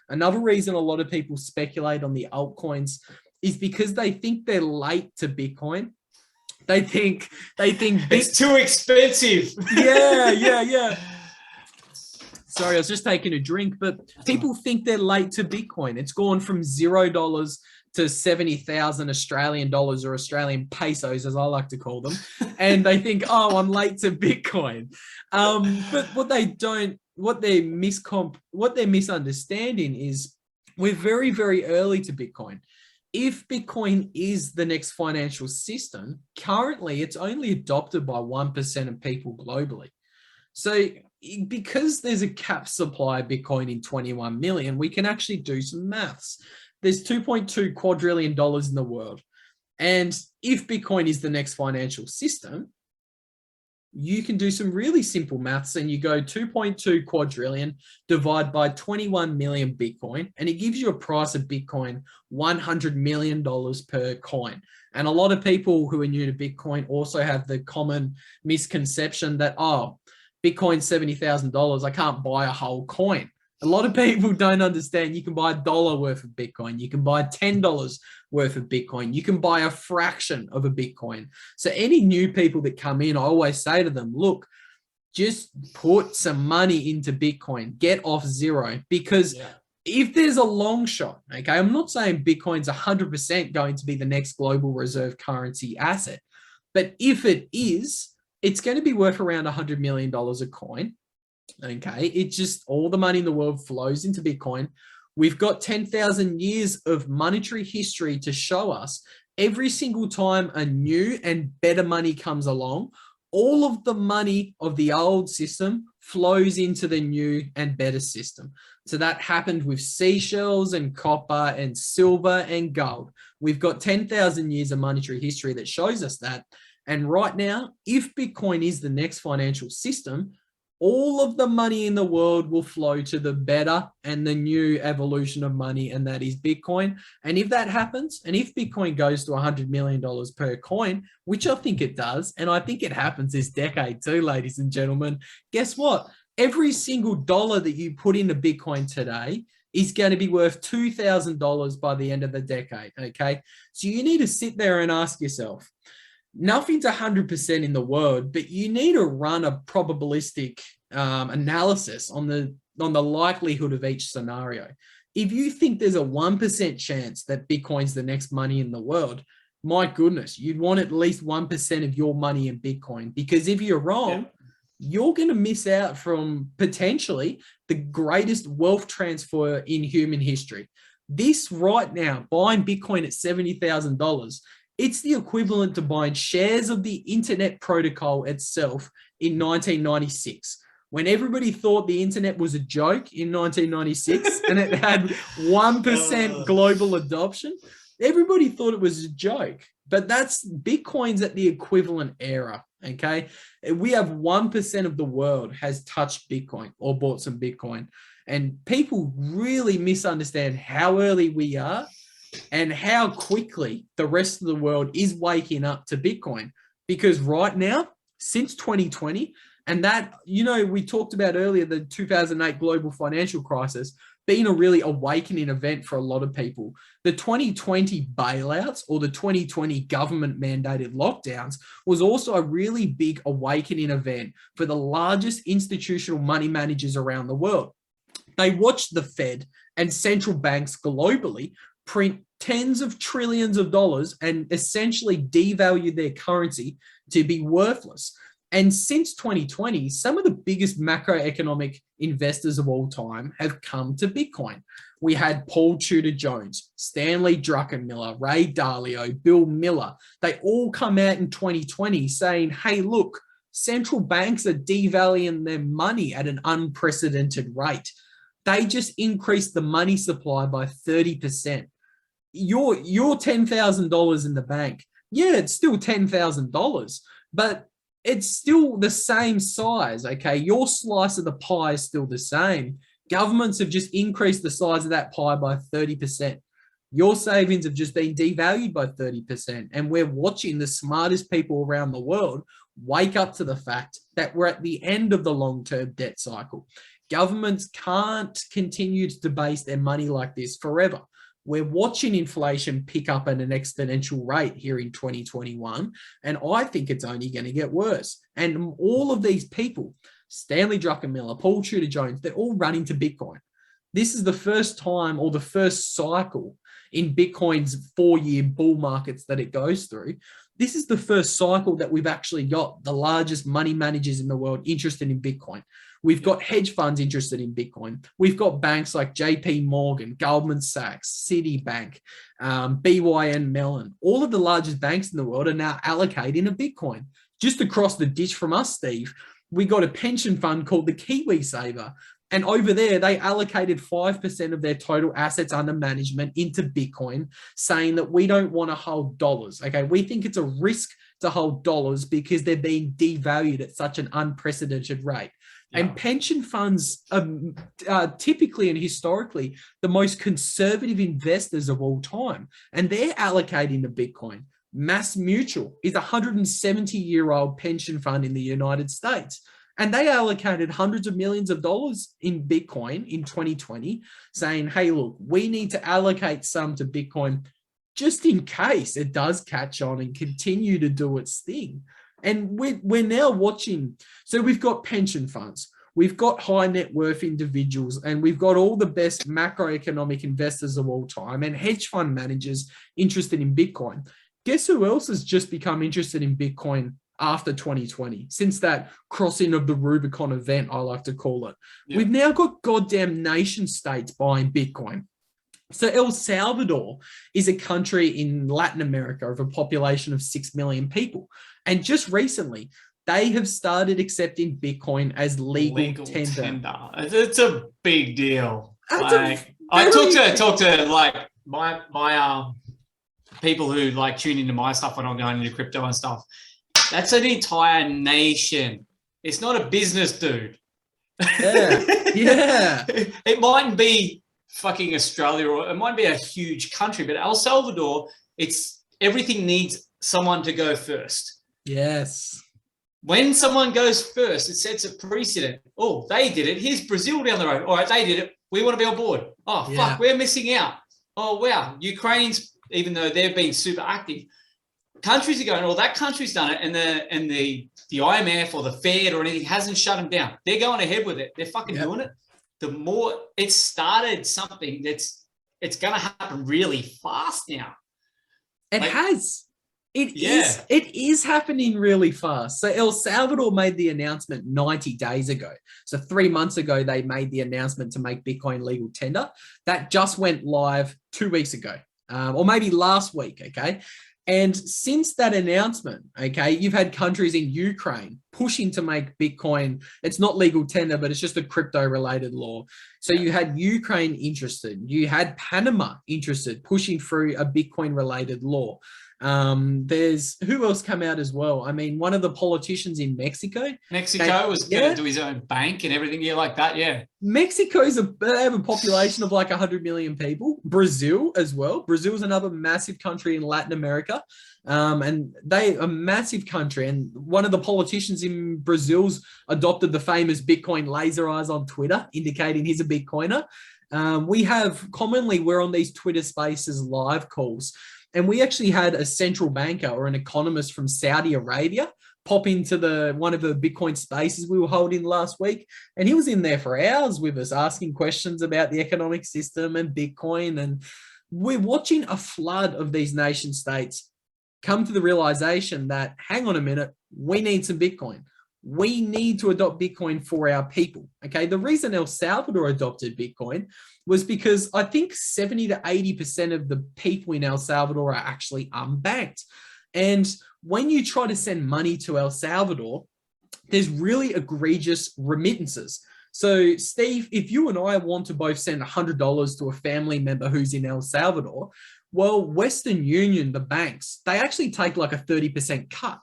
Another reason a lot of people speculate on the altcoins is because they think they're late to Bitcoin. They think it's too expensive. Yeah. Sorry, I was just taking a drink, but people think they're late to Bitcoin. It's gone from $0 to 70,000 Australian dollars, or Australian pesos, as I like to call them. And they think, oh, I'm late to Bitcoin. But what they're misunderstanding is we're very, very early to Bitcoin. If Bitcoin is the next financial system, currently it's only adopted by 1% of people globally. So because there's a capped supply of Bitcoin in 21 million, we can actually do some maths. There's $2.2 quadrillion in the world. And if Bitcoin is the next financial system, you can do some really simple maths, and you go 2.2 quadrillion divide by 21 million Bitcoin, and it gives you a price of Bitcoin $100 million per coin. And a lot of people who are new to Bitcoin also have the common misconception that, oh, Bitcoin's $70,000, I can't buy a whole coin. A lot of people don't understand you can buy $1 worth of Bitcoin. You can buy $10 worth of Bitcoin. You can buy a fraction of a Bitcoin. So any new people that come in, I always say to them, look, just put some money into Bitcoin, get off zero, because if there's a long shot, okay, I'm not saying Bitcoin's 100% going to be the next global reserve currency asset, but if it is, it's going to be worth around $100 million a coin. Okay, it's just all the money in the world flows into Bitcoin. We've got 10,000 years of monetary history to show us every single time a new and better money comes along, all of the money of the old system flows into the new and better system. So that happened with seashells and copper and silver and gold. We've got 10,000 years of monetary history that shows us that. And right now, if Bitcoin is the next financial system, all of the money in the world will flow to the better and the new evolution of money, and that is Bitcoin. And if that happens, and if Bitcoin goes to $100 million per coin, which I think it does, and I think it happens this decade too, ladies and gentlemen, guess what? Every single dollar that you put into Bitcoin today is going to be worth $2,000 by the end of the decade, okay? So you need to sit there and ask yourself, nothing's 100% in the world, but you need to run a probabilistic analysis on the likelihood of each scenario. If you think there's a 1% chance that Bitcoin's the next money in the world, my goodness, you'd want at least 1% of your money in Bitcoin, because if you're wrong, you're going to miss out from potentially the greatest wealth transfer in human history. This right now, buying Bitcoin at $70,000, it's the equivalent to buying shares of the internet protocol itself in 1996. When everybody thought the internet was a joke in 1996 and it had 1% global adoption, everybody thought it was a joke. But that's Bitcoin's at the equivalent era, okay? We have 1% of the world has touched Bitcoin or bought some Bitcoin. And people really misunderstand how early we are and how quickly the rest of the world is waking up to Bitcoin. Because right now, since 2020, and that, you know, we talked about earlier, the 2008 global financial crisis being a really awakening event for a lot of people. The 2020 bailouts or the 2020 government mandated lockdowns was also a really big awakening event for the largest institutional money managers around the world. They watched the Fed and central banks globally print tens of trillions of dollars and essentially devalue their currency to be worthless. And since 2020, some of the biggest macroeconomic investors of all time have come to Bitcoin. We had Paul Tudor Jones, Stanley Druckenmiller, Ray Dalio, Bill Miller. They all come out in 2020 saying, hey, look, central banks are devaluing their money at an unprecedented rate. They just increased the money supply by 30%. Your $10,000 in the bank, yeah, it's still $10,000, but it's still the same size, okay? Your slice of the pie is still the same. Governments have just increased the size of that pie by 30%. Your savings have just been devalued by 30%. And we're watching the smartest people around the world wake up to the fact that we're at the end of the long-term debt cycle. Governments can't continue to debase their money like this forever. We're watching inflation pick up at an exponential rate here in 2021, and I think it's only going to get worse. And all of these people, Stanley Druckenmiller, Paul Tudor Jones, they're all running to Bitcoin. This is the first time or the first cycle in Bitcoin's 4-year bull markets that it goes through. This is the first cycle that we've actually got the largest money managers in the world interested in Bitcoin. We've got hedge funds interested in Bitcoin. We've got banks like JP Morgan, Goldman Sachs, Citibank, BYN Mellon. All of the largest banks in the world are now allocating a Bitcoin. Just across the ditch from us, Steve, we got a pension fund called the Kiwi Saver. And over there, they allocated 5% of their total assets under management into Bitcoin, saying that we don't want to hold dollars. Okay, we think it's a risk to hold dollars because they're being devalued at such an unprecedented rate. Yeah. And pension funds are typically and historically the most conservative investors of all time, and they're allocating to Bitcoin. Mass Mutual is a 170-year-old pension fund in the United States. And they allocated hundreds of millions of dollars in Bitcoin in 2020, saying, hey, look, we need to allocate some to Bitcoin just in case it does catch on and continue to do its thing. And we're now watching. So we've got pension funds, we've got high net worth individuals, and we've got all the best macroeconomic investors of all time and hedge fund managers interested in Bitcoin. Guess who else has just become interested in Bitcoin after 2020, since that crossing of the Rubicon event, I like to call it? Yep. We've now got goddamn nation states buying Bitcoin. So El Salvador is a country in Latin America of a population of 6 million people. And just recently, they have started accepting Bitcoin as legal tender. It's a big deal. I talk to like my people who like tune into my stuff when I'm going into crypto and stuff. That's an entire nation. It's not a business, dude. Yeah. Yeah. It mightn't be fucking Australia, or it might be a huge country, but El Salvador, it's everything needs someone to go first. Yes. When someone goes first, it sets a precedent. Oh, they did it. Here's Brazil down the road. All right, they did it. We want to be on board. Oh, yeah. Fuck, we're missing out. Oh, wow. Ukraine's, even though they've been super active, countries are going, oh, that country's done it, and the IMF or the Fed or anything hasn't shut them down. They're going ahead with it. They're fucking doing it. The more it started something it's going to happen really fast now. It has. It is happening really fast. So El Salvador made the announcement 90 days ago. So 3 months ago, they made the announcement to make Bitcoin legal tender. That just went live 2 weeks ago, or maybe last week, okay? And since that announcement, okay, you've had countries in Ukraine pushing to make Bitcoin. It's not legal tender, but it's just a crypto-related law. So you had Ukraine interested. You had Panama interested, pushing through a Bitcoin-related law. There's who else come out as well? I mean, one of the politicians in Mexico was going to do his own bank and everything. Yeah, like that. Yeah. Mexico's they have a population of like 100 million people. Brazil as well. Brazil is another massive country in Latin America. And they a massive country. And one of the politicians in Brazil's adopted the famous Bitcoin laser eyes on Twitter, indicating he's a Bitcoiner. We're on these Twitter Spaces live calls. And we actually had a central banker or an economist from Saudi Arabia pop into one of the Bitcoin spaces we were holding last week. And he was in there for hours with us asking questions about the economic system and Bitcoin. And we're watching a flood of these nation states come to the realization that, hang on a minute, we need some Bitcoin. We need to adopt Bitcoin for our people. Okay. The reason El Salvador adopted Bitcoin was because I think 70 to 80% of the people in El Salvador are actually unbanked. And when you try to send money to El Salvador, there's really egregious remittances. So, Steve, if you and I want to both send $100 to a family member who's in El Salvador, well, Western Union, the banks, they actually take like a 30% cut.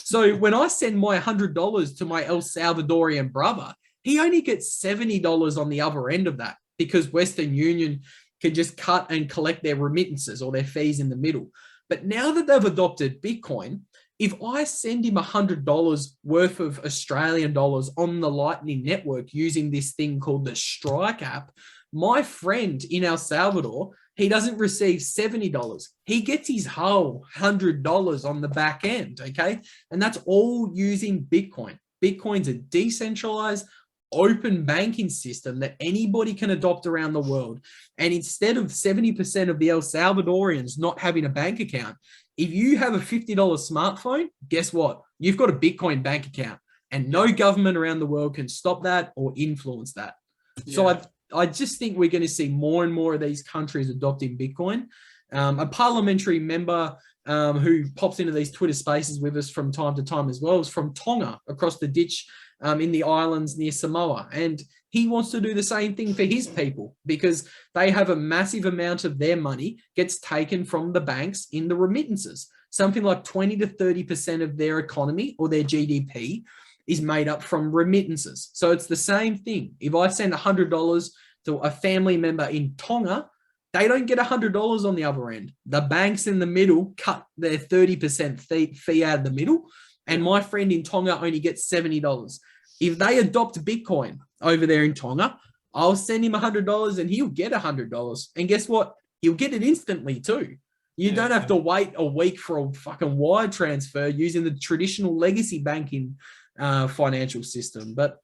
So when I send my $100 to my El Salvadorian brother, he only gets $70 on the other end of that, because Western Union can just cut and collect their remittances or their fees in the middle. But now that they've adopted Bitcoin, If I send him $100 worth of Australian dollars on the Lightning Network using this thing called the Strike app, my friend in El Salvador, he doesn't receive $70. He gets his whole $100 on the back end, okay? And that's all using Bitcoin. Bitcoin's a decentralized, open banking system that anybody can adopt around the world. And instead of 70% of the El Salvadorians not having a bank account, if you have a $50 smartphone, guess what? You've got a Bitcoin bank account, and no government around the world can stop that or influence that. So I just think we're going to see more and more of these countries adopting Bitcoin. A parliamentary member who pops into these Twitter spaces with us from time to time as well is from Tonga, across the ditch in the islands near Samoa. And he wants to do the same thing for his people because they have a massive amount of their money gets taken from the banks in the remittances. Something like 20 to 30% of their economy or their GDP is made up from remittances. So it's the same thing. If I send $100 to a family member in Tonga, they don't get $100 on the other end. The banks in the middle cut their 30% fee out of the middle, and my friend in Tonga only gets $70. If they adopt Bitcoin over there in Tonga, I'll send him $100 and he'll get $100. And guess what? He'll get it instantly too. You don't have to wait a week for a fucking wire transfer using the traditional legacy banking financial system. But